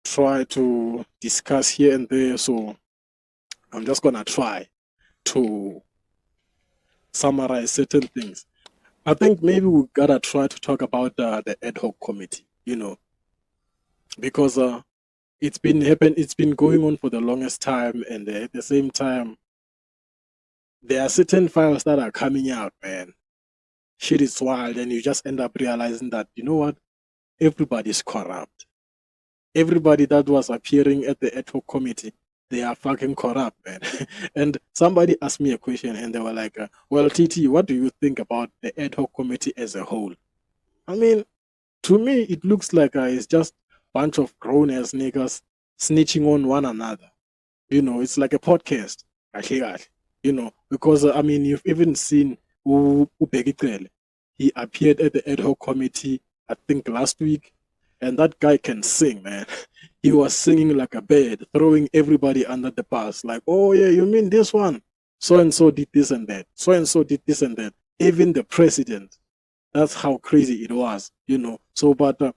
try to discuss here and there. So I'm just gonna try to summarize certain things. I think maybe we gotta try to talk about the ad hoc committee, because it's been going on for the longest time, and at the same time, there are certain files that are coming out, man. Shit is wild, and you just end up realizing that, you know what, everybody's corrupt. Everybody that was appearing at the ad hoc committee, they are fucking corrupt, man. And somebody asked me a question, and they were like, well, TT, what do you think about the ad hoc committee as a whole? I mean, to me, it looks like it's just a bunch of grown-ass niggas snitching on one another. It's like a podcast, because, I mean, you've even seen Bheki Cele. He appeared at the ad hoc committee, I think last week, and that guy can sing, man. He was singing like a bird, throwing everybody under the bus. Like, oh yeah, you mean this one? So and so did this and that. So and so did this and that. Even the president. That's how crazy it was. So, but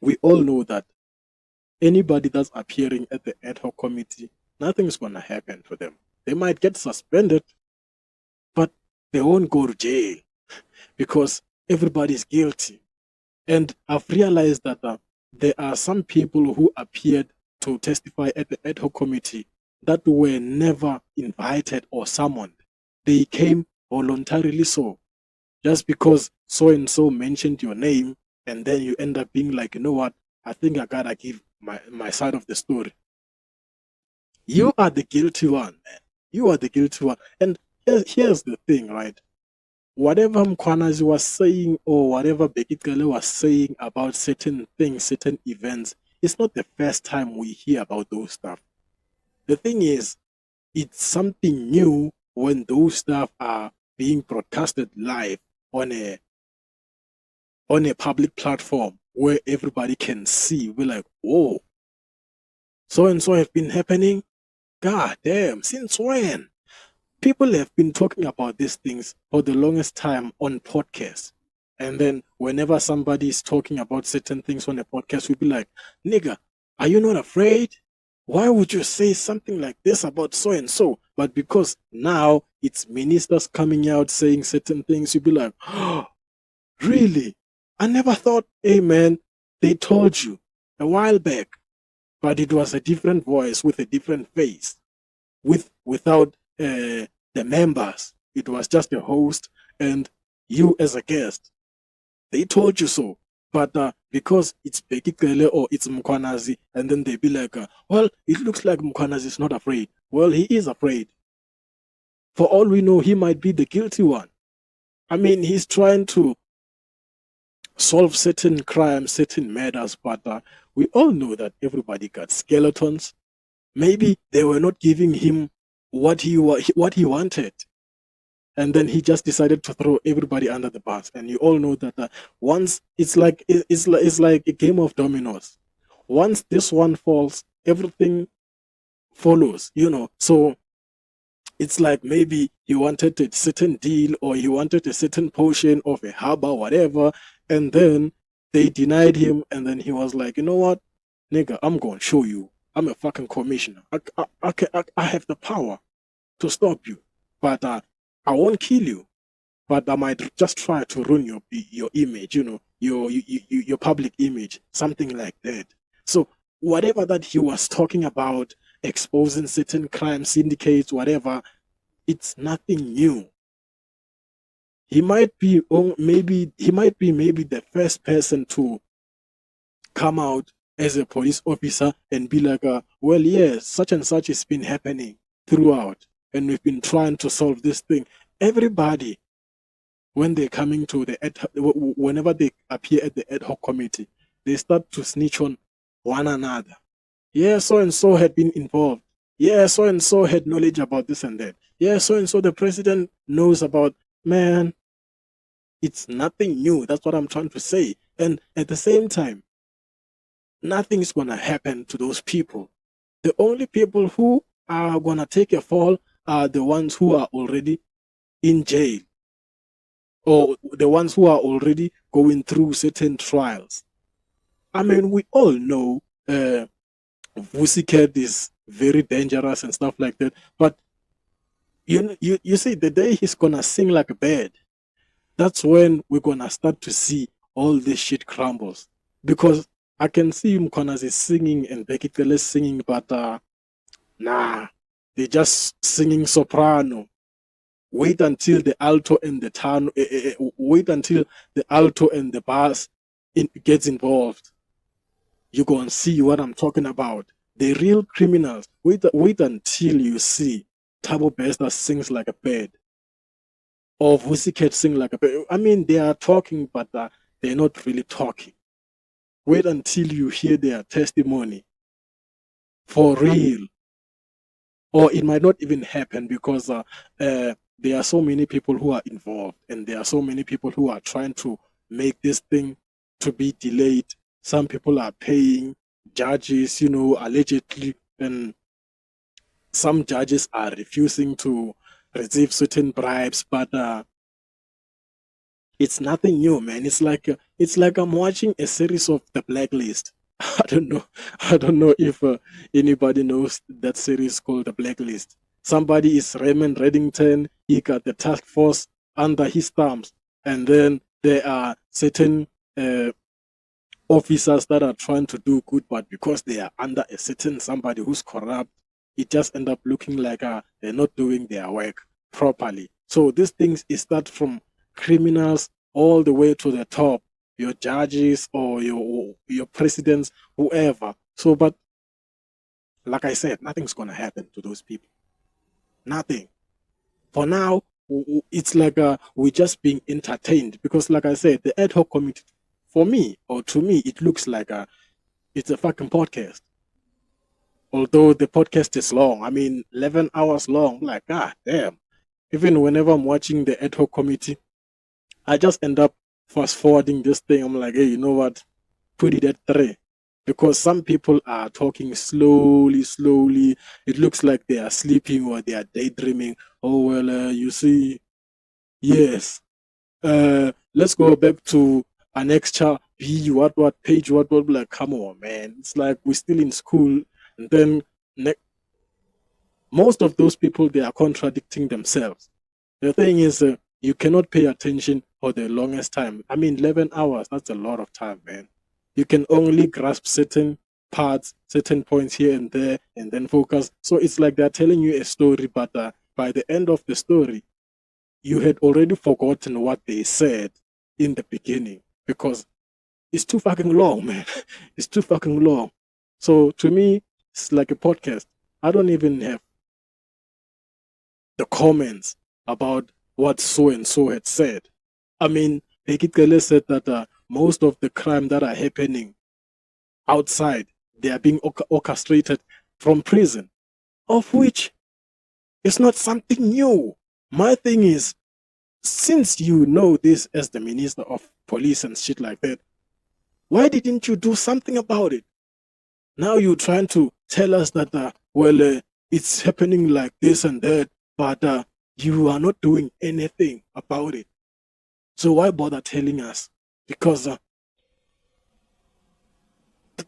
we all know that anybody that's appearing at the ad hoc committee, nothing's gonna happen to them. They might get suspended, but they won't go to jail because everybody's guilty. And I've realized that there are some people who appeared to testify at the ad hoc committee that were never invited or summoned. They came voluntarily so. Just because so and so mentioned your name, and then you end up being like, you know what, I think I gotta give my side of the story. You are the guilty one, man. You are the guilty one. And here's the thing, right? Whatever Mkhwanazi was saying or whatever Bheki Cele was saying about certain things, certain events, it's not the first time we hear about those stuff. The thing is, it's something new when those stuff are being broadcasted live on a public platform where everybody can see. We're like, whoa, so and so have been happening. God damn, since when? People have been talking about these things for the longest time on podcasts. And then whenever somebody is talking about certain things on a podcast, we'll be like, nigga, are you not afraid? Why would you say something like this about so and so? But because now it's ministers coming out saying certain things, you'll be like, oh, really? I never thought, hey man, they told you a while back, but it was a different voice with a different face, without the members. It was just a host and you as a guest. They told you so. But because it's Bheki Cele or it's Mkhwanazi, and then they be like, well, it looks like Mkhwanazi is not afraid. Well, he is afraid. For all we know, he might be the guilty one. I mean, he's trying to solve certain crimes, certain murders, but we all know that everybody got skeletons. Maybe they were not giving him what he wanted, and then he just decided to throw everybody under the bus. And you all know that once it's like a game of dominoes. Once this one falls, everything follows. So it's like maybe he wanted a certain deal or he wanted a certain portion of a harbor, whatever, and then they denied him, and then he was like, you know what, nigga, I'm gonna show you. I'm a fucking commissioner. I have the power to stop you, but I won't kill you. But I might just try to ruin your image, your public image, something like that. So whatever that he was talking about, exposing certain crime syndicates, whatever, it's nothing new. He might be maybe the first person to come out as a police officer and be like, well, yes, such and such has been happening throughout, and we've been trying to solve this thing. Everybody, when they're coming to whenever they appear at the ad hoc committee, they start to snitch on one another. Yeah, so and so had been involved. Yeah, so and so had knowledge about this and that. Yeah, so and so the president knows about. Man, it's nothing new. That's what I'm trying to say. And at the same time, nothing's gonna happen to those people. The only people who are gonna take a fall are the ones who are already in jail, or the ones who are already going through certain trials. I mean, we all know Vusi cat is very dangerous and stuff like that. But you see, the day he's gonna sing like a bird, that's when we're gonna start to see all this shit crumbles. Because I can see Mkhwanazi singing and Bheki Cele singing, but nah, they're just singing soprano. Wait until the alto and the wait until the alto and the bass gets involved. You're gonna see what I'm talking about. The real criminals. Wait until you see Tabo Besta sings like a bird, or Vusi Cat sing like a bird. I mean, they are talking, but they're not really talking. Wait until you hear their testimony for real, or it might not even happen because there are so many people who are involved, and there are so many people who are trying to make this thing to be delayed. Some people are paying judges, allegedly, and some judges are refusing to receive certain bribes, but it's nothing new, man. It's like I'm watching a series of The Blacklist. I don't know if anybody knows that series called The Blacklist. Somebody is Raymond Reddington. He got the task force under his thumbs, and then there are certain officers that are trying to do good, but because they are under a certain somebody who's corrupt, it just end up looking like they're not doing their work properly. So these things is start from criminals all the way to the top, your judges or your presidents, whoever. So, but like I said, nothing's gonna happen to those people. Nothing. For now, it's like we're just being entertained because, like I said, the ad hoc committee, for me or to me, it looks like it's a fucking podcast. Although the podcast is long, I mean, 11 hours long. Like, ah, damn. Even whenever I'm watching the ad hoc committee, I just end up fast forwarding this thing. I'm like, hey, you know what? Put it at 3. Because some people are talking slowly, slowly. It looks like they are sleeping or they are daydreaming. Oh, well, you see, yes. Let's go back to annexure B, what page, what, like, come on, man. It's like we're still in school, and then most of those people, they are contradicting themselves. The thing is, you cannot pay attention for the longest time. I mean, 11 hours, that's a lot of time, man. You can only grasp certain parts, certain points here and there, and then focus. So it's like they're telling you a story, but by the end of the story, you had already forgotten what they said in the beginning because it's too fucking long, man. It's too fucking long. So to me, it's like a podcast. I don't even have the comments about what so and so had said. I mean, Bheki Cele said that most of the crime that are happening outside, they are being orchestrated from prison, of which is not something new. My thing is, since you know this as the Minister of Police and shit like that, why didn't you do something about it? Now you're trying to tell us that, it's happening like this and that, but you are not doing anything about it. So why bother telling us? Because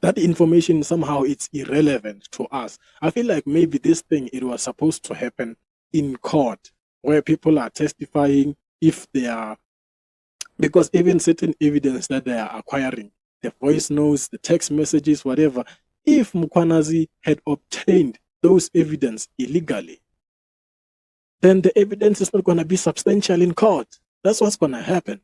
that information somehow it's irrelevant to us. I feel like maybe this thing, it was supposed to happen in court where people are testifying if they are, because even certain evidence that they are acquiring, the voice notes, the text messages, whatever, if Mkhwanazi had obtained those evidence illegally, then the evidence is not going to be substantial in court. That's what's going to happen.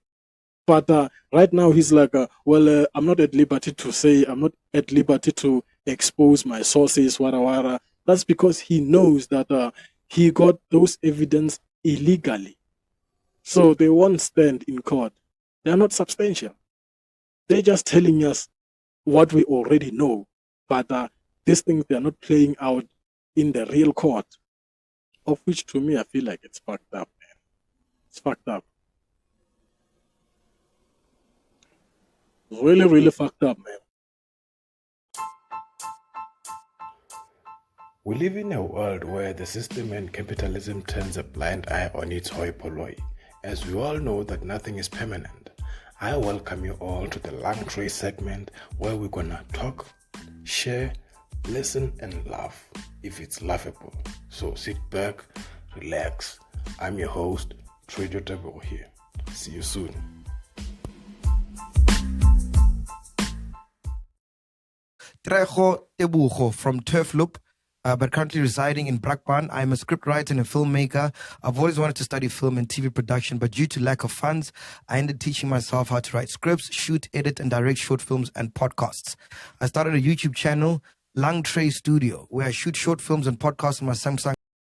But right now he's like, I'm not at liberty to say, I'm not at liberty to expose my sources, whatever. That's because he knows that he got those evidence illegally. So they won't stand in court. They are not substantial. They're just telling us what we already know. But these things, they are not playing out in the real court. Of which, to me, I feel like it's fucked up, man. It's fucked up. Really, really fucked up, man. We live in a world where the system and capitalism turns a blind eye on its hoi polloi, as we all know that nothing is permanent. I welcome you all to the LungTrey segment where we're gonna talk, share, Listen and laugh if it's laughable. So sit back, relax. I'm your host, Trader Tabo here. See you soon. Trejo Tebucho from Turf Loop, but currently residing in Brakpan. I'm a scriptwriter and a filmmaker. I've always wanted to study film and TV production, but due to lack of funds, I ended teaching myself how to write scripts, shoot, edit, and direct short films and podcasts. I started a YouTube channel, LungTrey Studio, where I shoot short films and podcasts on my Samsung